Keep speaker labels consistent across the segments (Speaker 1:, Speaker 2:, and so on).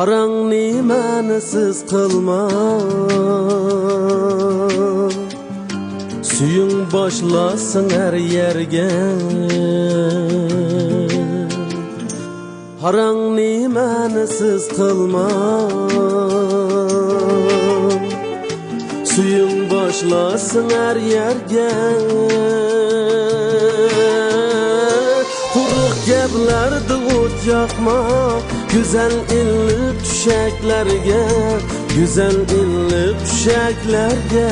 Speaker 1: Qarangni manisiz qilma, suyung boshlasın her yerge. Qarangni manisiz qilma, suyung boshlasın her yerge. Quruq gaplarni o't yoqma, güzel illi tüşeklerge, güzel illi tüşeklerge.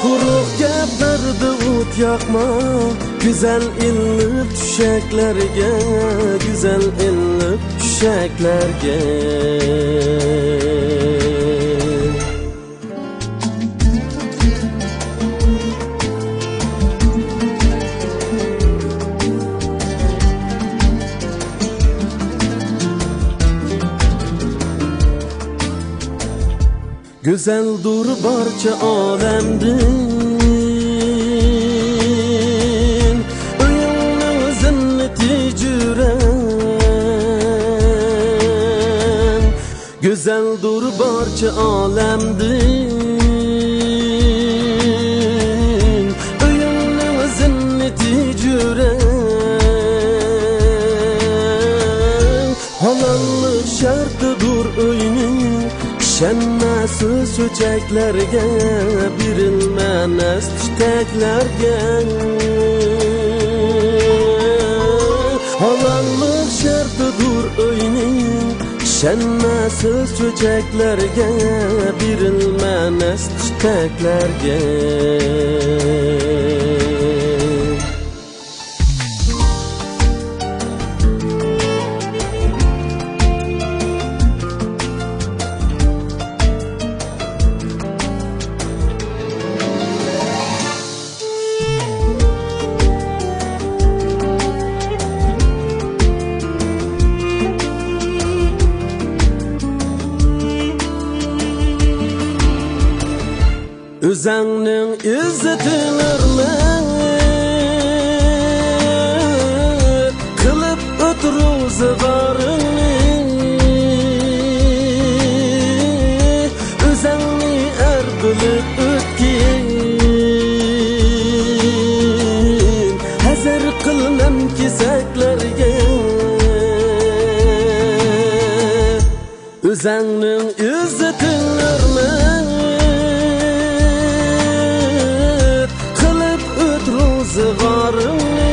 Speaker 1: Quruq gaplarni o't yoqma, güzel illi tüşeklerge, güzel illi tüşeklerge. Güzeldur barcha olamdin, uyingni o'zingni tejuran. Güzeldur barcha olamdin, uyingni o'zingni tejuran. Halollik shartidur uyning, şenmesiz çöçeklerge, birilmenes çiçeklerge. Halallık şartıdır öynin, şenmesiz çöçeklerge, birilmenes çiçeklerge. Özəngnin izzetilirler, kılıp ötürüzü varını. Özəngni er bilip ötkin, hazır kılmam kesaklarga. Özəngnin izzetilirler, zıvarını.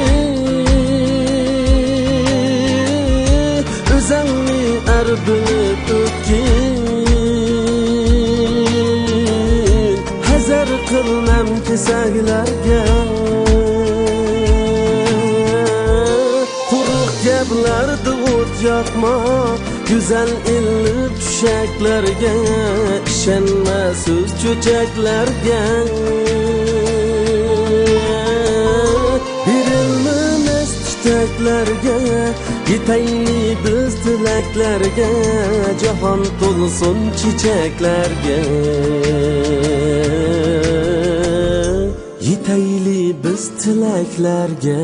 Speaker 1: Özəngni er bilip ötkin, hazır kılmam kesaklarga. Quruq gaplarni o't yoqma, güzel illi tüşeklerge, ishonmasiz cho'chaklarga. Birilmenes çiçeklerge, yetayli biz tileklerge, jahon to'lsin çiçeklerge. Yetayli biz tileklerge.